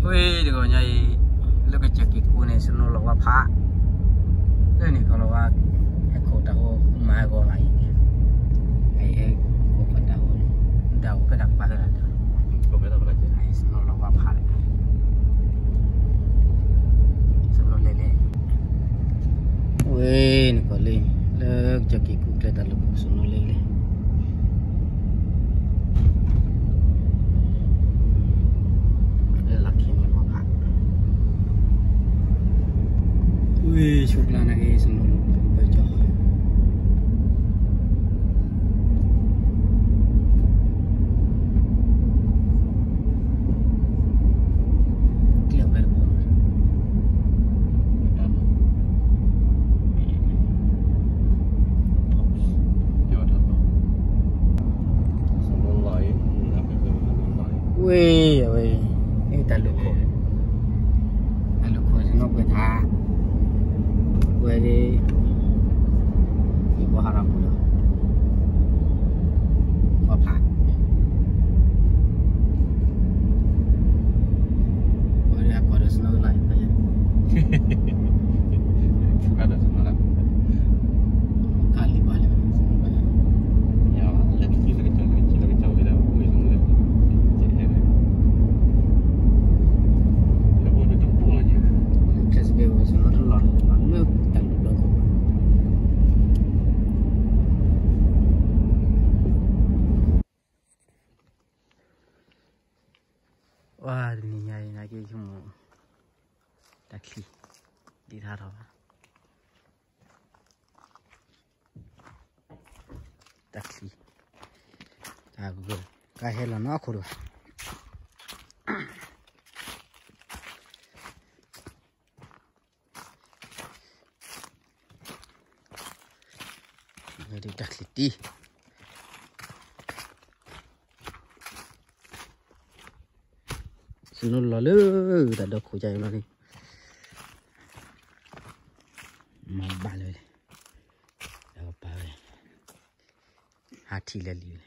Wih, di konya lo kecek iku nih seno lo apa? Ini kalau wa aku tahu mah aku ngai. Ai aku tahu tahu pedak pada ada. Kau pedak pada aja. Ai seno lo apa? Seno lele. Wih, ni kali lo kecek iku kelihatan lo seno lele. Wih, syuklah lagi semua baca. Dia berbom. Wih, wih, ini tak lupa. Tak lupa, senang berthak. Jadi ibu harap pula apa? Boleh aku ada snow light aja. Ada semalam. Kali balik. Ya, lagi kecil kita boleh semua. Kita boleh tempur aja. Just be was not a lot. Wah, ini nyai lagi cuma taksi di Thara. Taksi. Aku kahela nak aku. Jadi taksi ti. Senul lalu, tak ada kujai lagi. Mabal le, apa le? Hati lali le.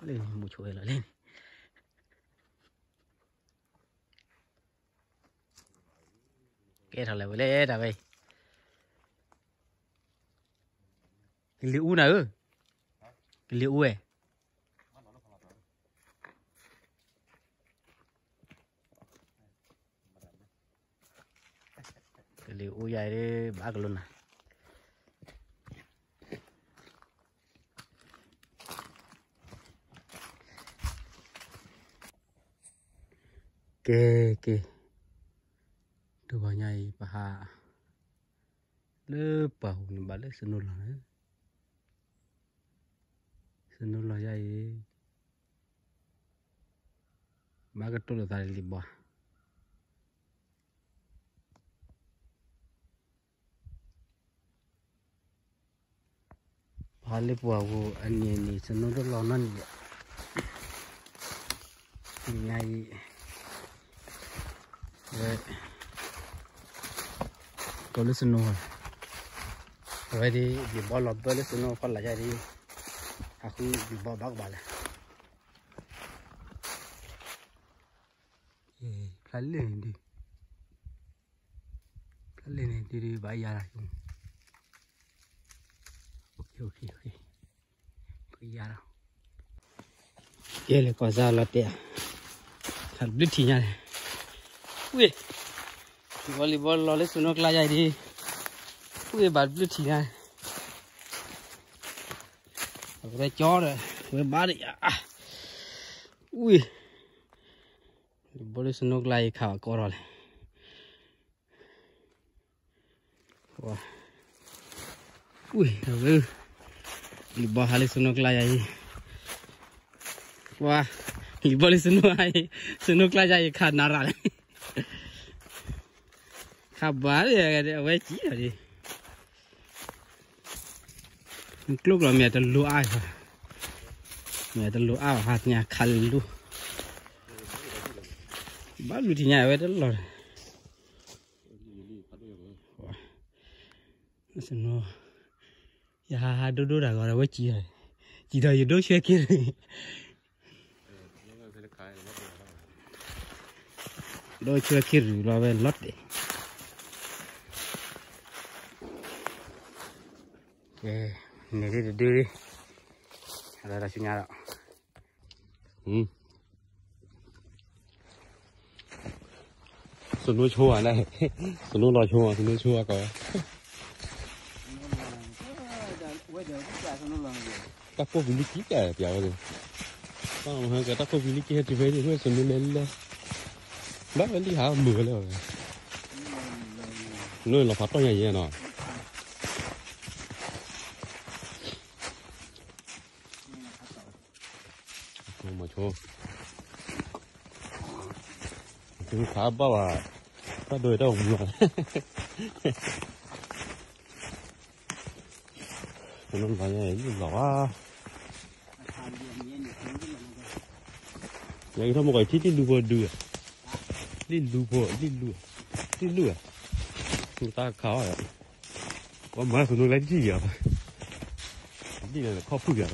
Le mucho le le. Kera le boleh dah bay. Kili u na ư? Kili u eh? Kali uyai ni bag luôn à. Ke. Tu banyak paha. Lepas ni balik senul lah. Senul lah jai. Bagat tu lah tadi libah. Hali puaku ani senur lonan ya. Nyai. Kalau senur. Jadi di bawah balik senur kalau jadi aku di bawah bag balik. Kali ni di bayar aku. Okay. Bayar. Ye le cosa la te. Sal bliti nya. Ui. Volleyball lole suno kla jai di. Ui bal bliti nya. Rồi cho rồi, với bá đi. Ui. Boleh senok lai khảo korol. Wah. Ui, rồi. Libah hali senok lai ai. Wah, boleh senok lai ai khan naral. Khabar ya ada awak ci tadi. Klub lah mẹ tên lúa ai rồi, mẹ tên lúa ao hạt nhà khăn lúa, bao lúa thì nhà vậy đó rồi, nó ya đôi đã gọi là với chị rồi, chị thời đôi xe kia rồi, đôi chưa kia rồi về lót đi này đi đưa đi đây là nhà đó sườn núi chua này sườn núi lò chua sườn núi chua có các cô vì lý kí cả béo rồi con hơn cái các cô vì lý kí thì về thì hơi sườn núi lên lên bác vẫn đi hả mưa rồi nơi là phát to nhảy nhảy nọ mà chua chúng khá bao à ta đuổi đâu mà nó phải nhảy nó rõ vậy thôi một cái chít đi lùa đưa đi lùa người ta khó rồi có mấy thằng nó lấy gì vậy đi là khó phụ vậy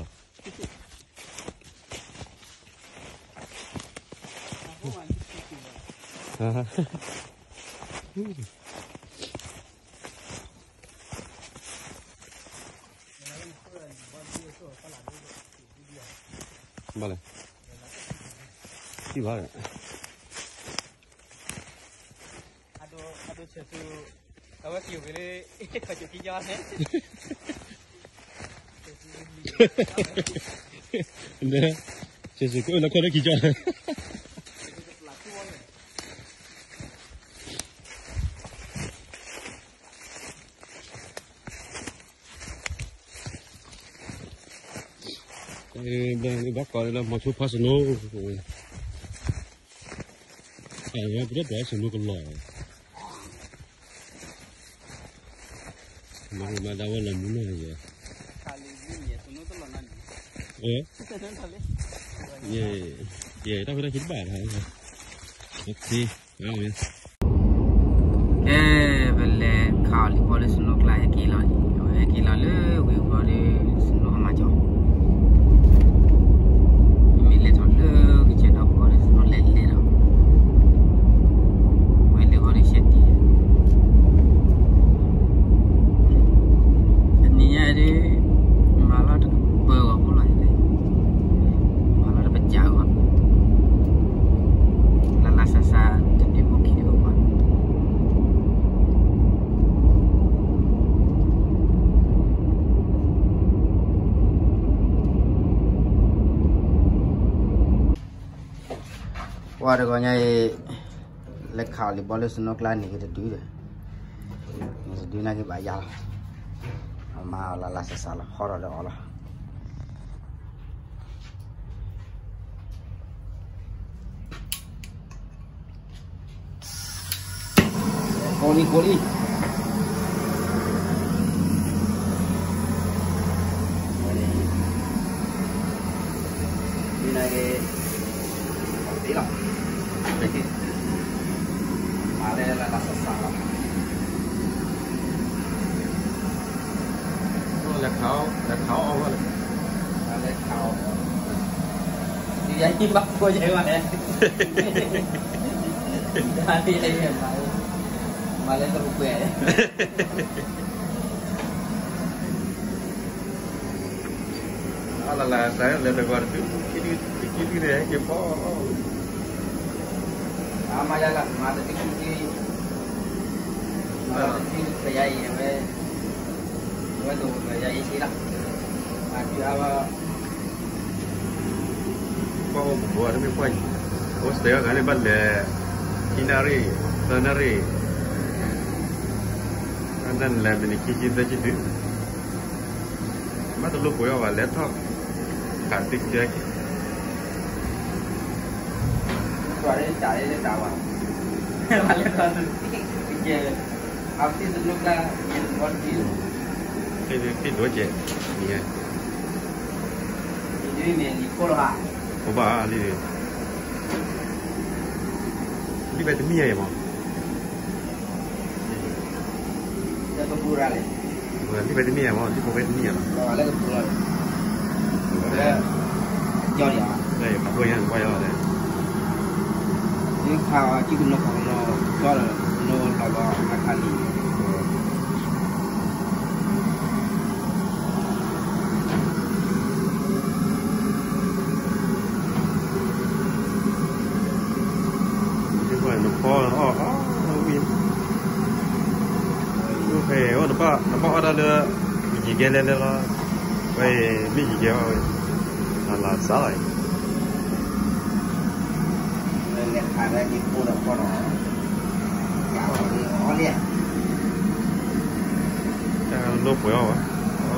vale sí vale ado chesu awa kiu gele ka chu ki ja he nè chesu ko na ko na ki ja bên bác coi là một số phát sinh nó nó rất là sinh nó còn lò mà đâu có làm muốn này vậy về tao phải chín bài hả ok rồi cái về khảo lý policy nó lại kỳ lạ lư về qua đi nó mà cho qua được coi nhai lấy khảo thì bỏ lên nó lại này cái túi rồi túi này cái bài giàu mà là sẽ sao là khó rồi đó là cô đi túi này cái tí lắm mà đây là sao là khảo ông á là khảo đi vậy bắt cô vậy mà nè đi đây mà lên tao quẹt đó là saya lebih luar tu ini deh ke po ama jalan mata tinggi kaya ini tu kaya isi lah mati awak po buat ni pun oh saya kan ni balik kinari tanari dan lain ni kicin dah jadi mata lu boleh awak laptop cantik je Rồi chạy lên đầu à mà lên con về học thì lúc ra nhìn con gì cái đuổi chạy nhỉ thì mình đi cô là cô bà đi về tới mía mà cho tôi mua ra này đi về tới mía mà đi về tới mía rồi lấy cái rồi cho đi à đây bắt đuôi nha quay vào đây đi How you can look on no lava Akali. nó bỏ ra được gì kia lên đó vậy mấy gì kia là sao vậy lên khai ra những khu vực có nó gạo thì nó liền lúc bữa à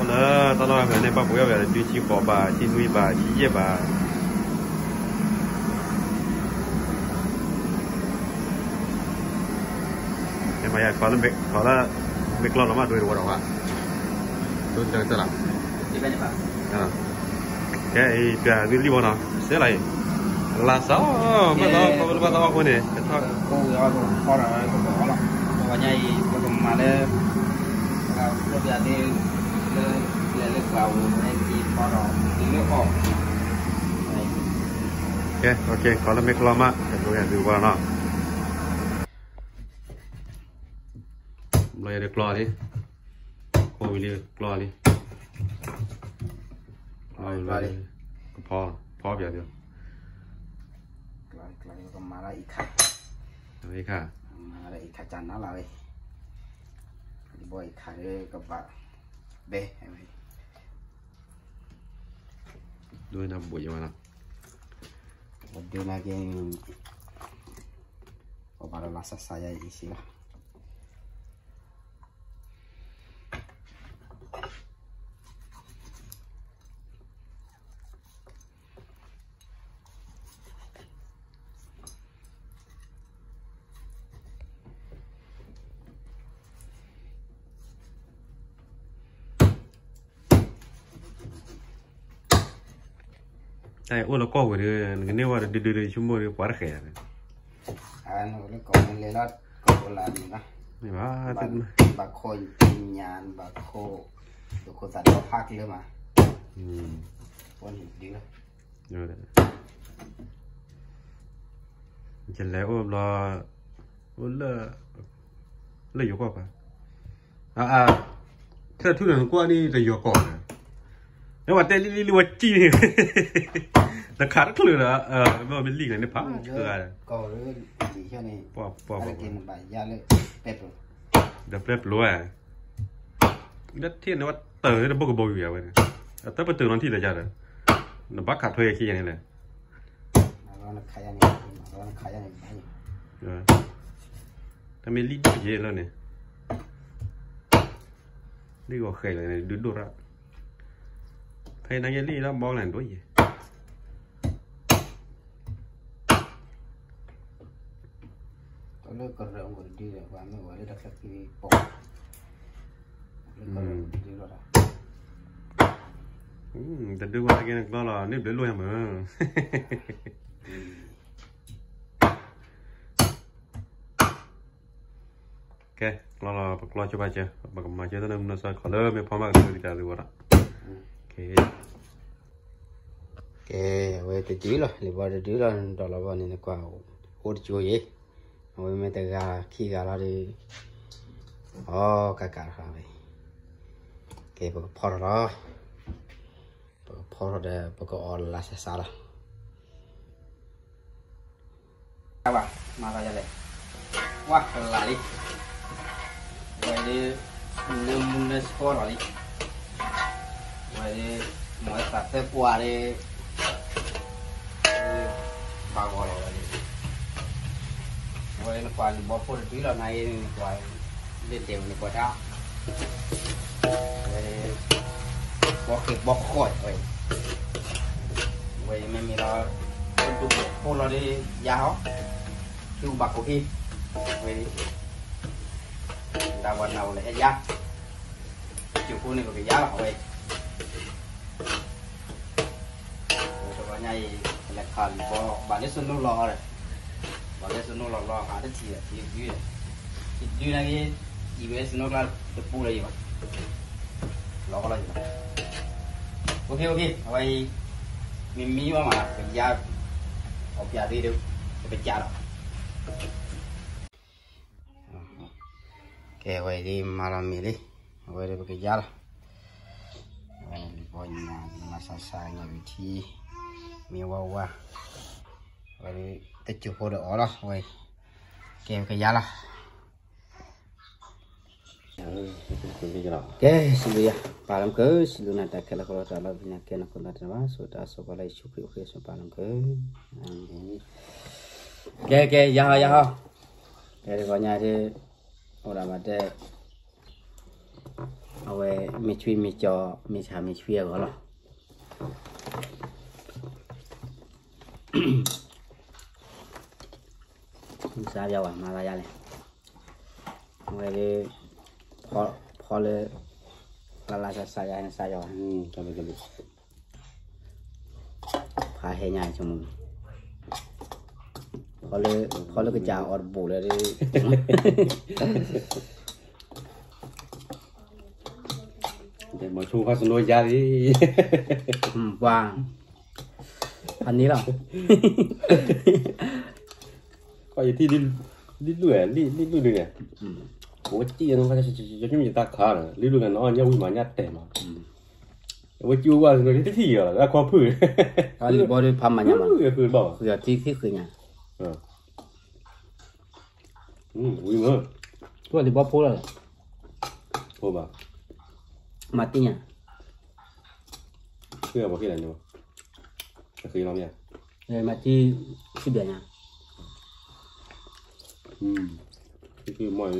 nó tao nói về nên bắt bữa về đi chi bỏ bà chi nuôi bà chi dê bà em mày có là việc lo nó mà đuổi được đâu à tôi đang thế nào cái cái đi vào nào sẽ lại là sao mà tao không nè cô có là có nhảy mà đây bây giờ đi lên vào này thì có rồi đi nước không ok có là việc lo mà tôi đi vào nào lấy được lo đi cô đi lo đi lo điพอแบบเดียวก็มาได้อีกค่ะมาได้อีกค่ะจันนั่นแหละเลยบ่อยค่ะเลยกับแบบเบ้ด้วยน้ำบุยมาละดูนะกินก็บาร์ลาสsaya isi lahใช่อ้วนแล้วก็วันนี้เนี่ยว่าดื้อชั่วโมงกว่าแค่เนี่ยnó còn lên đó còn là gì đóไม่ว่าแต่บางคนกินยานบางคนตัดก็พักเลยมาคนเห็นดีเลยเยอะเลยจะแล้วรอเลยอยู่ก่อนเธอทุกอย่างกว่านี่เลยอยู่ก่อนแล้วว่าแต่ลิวจีนี่ราคาก็เลยนะมันเป็นลีกไหนเนี่ยพักคืออะไรก็เรื่องดีแค่นี้อะไรกินใบยาเลยเป๊ปเดี๋ยวเป๊ปรู้อ่ะนั่นที่นี่ว่าเต๋อเนี่ยบุกบอยอยู่อย่างเงี้ยแต่ไปตื่นนอนที่ไหนจ้ะเนี่ยนับบักขาดถ้วยขี้อย่างนี้เลยเราขายอย่างนี้แต่ไม่ลีกเยอะแล้วเนี่ยลีกก็เคยเลยดูๆละthấy năng nhiên đi đó bao lần đối gì có lẽ còn rộng còn đi được và mới gọi là đặc sắc cái bộ đi rồi thật đưa qua cái này là nếu để luôn mà ok lo cho bà chưa bà cầm mà chưa tới nó sao còn đỡ mới phá mà được trả được rồi vậy thì chỉ là chỉ là đó là vào này qua hốt chuối ấy rồi mấy tay gà khi gà ra đi cả ra vậy cái bậc phò đó bậc on là sẽ sao đó các bạn mà ra đây quá là đi vậy đi nêm phò rồi đi vậy đi mỗi tập tới qua đi bà gọi là vậy nó qua bỏ phô tí là này qua lên đều này qua đó vậy bỏ khỏi vậy mình là chụp phô là đi giáo chụp bạc của khi vậy đào vào nào lại giá chụp phô này có cái giá là vậy này là cần có bạn ấy xuân nó lo rồi bạn ấy xuân nó lo cả đất thì dưới này cái gì vậy xuân nó là được pu đây mà lo là gì ok vậy mình mà phải ra học ra đi được phải trả rồi cái vậy đi mà làm gì đi vậy đi cái giá là vậy coi mà sai nhà vị trí miêu qua vậy đi tích chụp hồ đỏ đó vậy cái giá là okay sudah palam ke siluna tak kala kalau tak lah punya kena kontak nama sudah sebalai syukur okay so palam ke okay ya dari banyak ada orang ada awe micui mico mica micui ya kalau bisa jawab malah ya le aweพอเลยละจะใส่ยังใส่ยังจำเป็นพาให้ง่ายชั่วโมงพอเลยก็จะอดบูเลยดิเดี๋ยวมาชูข้าวสนุยยาดิว่างอันนี้หรอก็อย่างที่ลิ้นด้วยลิ้นด้วยเนี่ย我记得那个就是大卡了，你如果拿人家为嘛人家带嘛，我就ว่า是那ที่อ่ะแล้วความพื้นอันนี้บ่ได้พามันยังมั้งพื้นบ่คือที่คือยังวิ่งเหรอตัวนี้บ่พูดแล้วพูดบ่มาติยังเพื่อบ่คิดอะไรอยู่เคยลองยังมาที่เบียยังคือมอย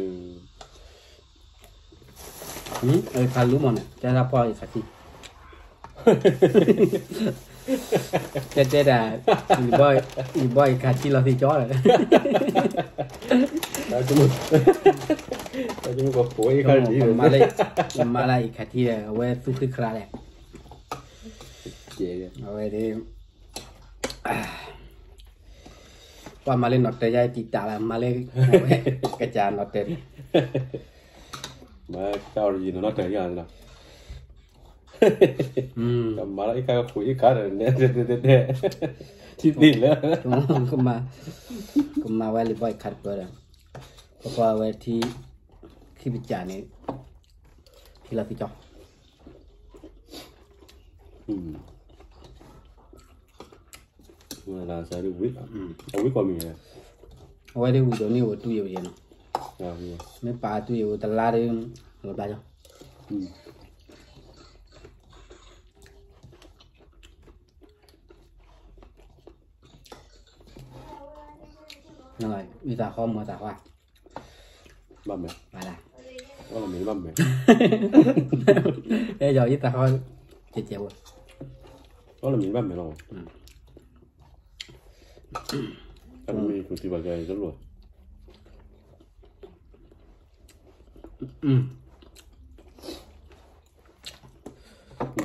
kalau mana cara apa ikati jadi dah boy ikati lah si chó rồi cuma có phối ikati malah ikati là we suki kera deh we đi qua malah nọt tay chỉ trả là malah cái chả nọt tay mà cao gì nó trời như nào mà lại cái khối cá rồi nè thịt thịt nữa cũng mà vậy là khát rồi qua vậy thì khi bị trả này thì là phi cho là sao được biết không biết qua mình này vậy thì uống đồ nhiều tu nhiều gì nào mấy bà tu nhiều tạt lá đi một bà cho rồi bây giờ không mà hoa băm mẹ bà là đó là mình băm mẹ bây giờ ít ta thôi chết chèo đó là mình băm mẹ rồi anh mi cũng chỉ vào cái rất rồi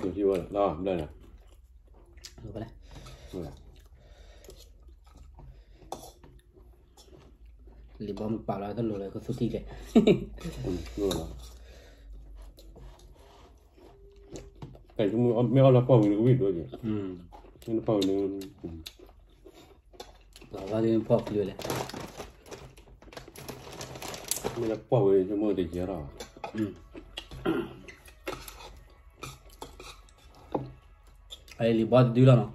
cũng chỉ vào đó đây nè được đấy li bom bảo là tôi lùi có số tiền rồi cái chúng mấy ông bao nhiêu cái rồi kìa nó bao nhiêu bảo đi bao nhiêu này mấy cái bao nhiêu cho mua để chia rồi ai li bom đi đâu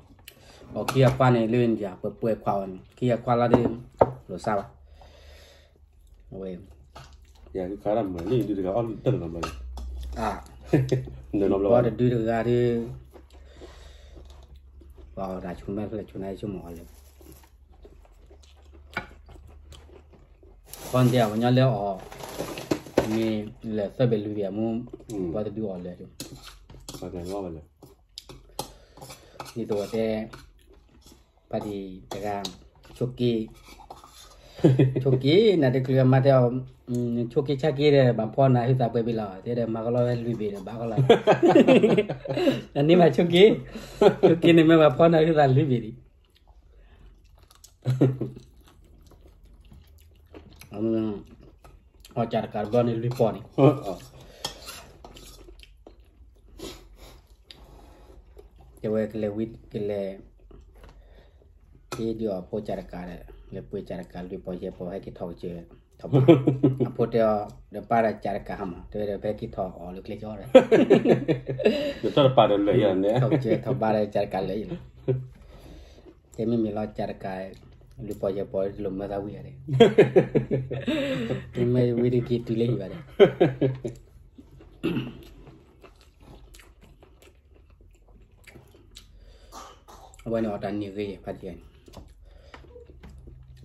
nó kia qua này lên giờ bơi qua kia qua là đi rồi sao vậy dạ cái cá làm mà đi được cái ăn tận làm rồi để làm lo đi được ra đi vào đại chúng ta là chỗ này chỗ mỏ rồi con đèo nhau leo ở mi là sẽ bị lùi về mua vào đi ở lại vào cái ngon rồi điตัวแต่พอดีแต่การchoki na de klia ma teo choki chaki de ba pho na hi ta pe bi la de de ma ka lo lui bi de ba ka la ani ma choki ni me ba pho na hi ta lui bi di ho char carbon ni lui po ni ke we ke le wit ke le ke dio po char ka de le pui cara ka lu po je po hai ki thau che thau apo te de para cara ka ham te de ki thau o lu kle jo re yo ta pa de le ya ne thau che thau ba de cara ka le te mi lo cara ka lu po je po lu ma da wi re te me wi de ki tu le ba de bueno tan ni ge pa je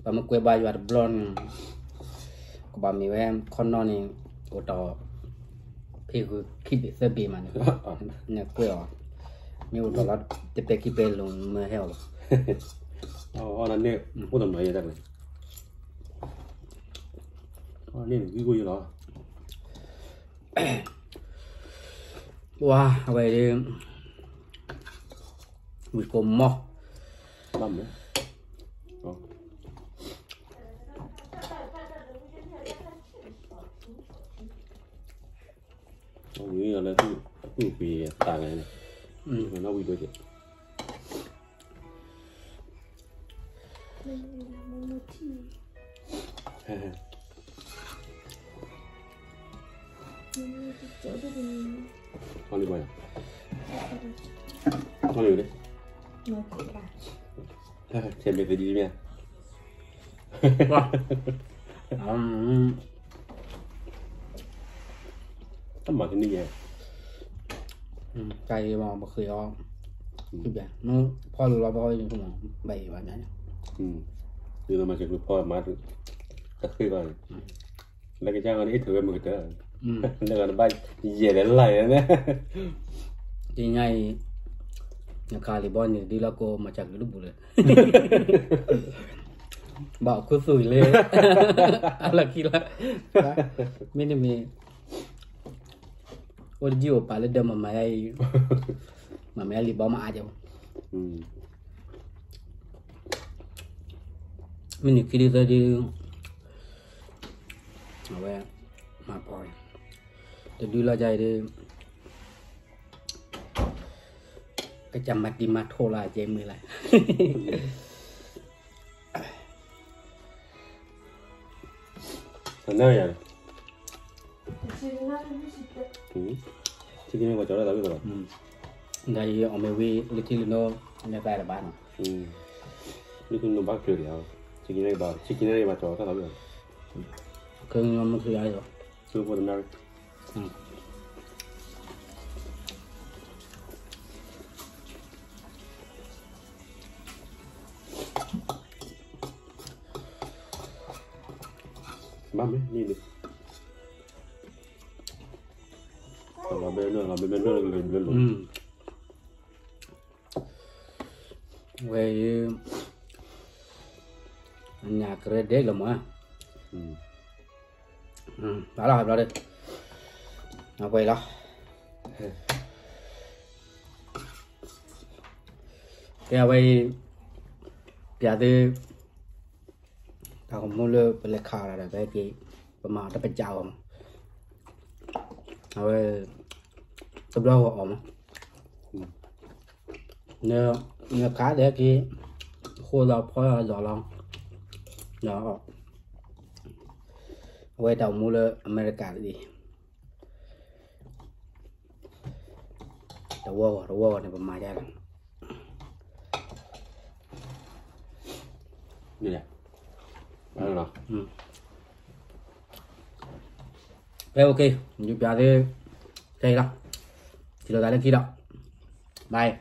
ba ma kwe ba yo blon ko ba mi wem kon no ni ko to phi ku khit se bi ma ne kwe o mi u to la te pe ki pe lo ma he o na ne ko to no ye da le ne ki ko yo la wa vậy đi mùi cồm mò năm đấy nghĩ là cái vì tàng này nó bị đôi chứ con đi bao nhiêu con đi đấy xem về đi nha tấm mặt cái gì vậy cay mà khơi o cái gì nó phơi là phơi nhưng mà bày vào nhá từ mà chỉ được phơi mà tất khi rồi là cái trang này ít thử một cái nên là bay về đến lại đấy thì ngày nhà Californ thì đi là cô mà chẳng được bùเลยbảo cứ sủi lên là khi là mình ôi diêu bà lên đâm mà mày li bao mà đâu mình khi đi ra đi ở đây mà bòi để đi là dài đi cái chăm mặt đi mặt thô lại chơi mười lại nơi vậy chicken vào chỗ đó đâu biết rồi đây ở mày vi little no nhà tài là bán little no bán kiểu gì không chicken này vào chỗ đó đâu biết rồi cưng nó thứ ai rồi chưa có đâu bám ấy đi đi làm bên nữa lên về nhà credit là mà đó là rồi đi nó quay đó cái vậy giờ thì tao không muốn lừa phải khá là cái gì mà tao phải chào mà rồi tao đâu họ mà nếu khá để cái khu là phải rõ lòng đó quay tàu mua lừa America đi tàu wow này mà ra như vậy đó là ok giúp cho thế đây đó thì là cái kia đó bye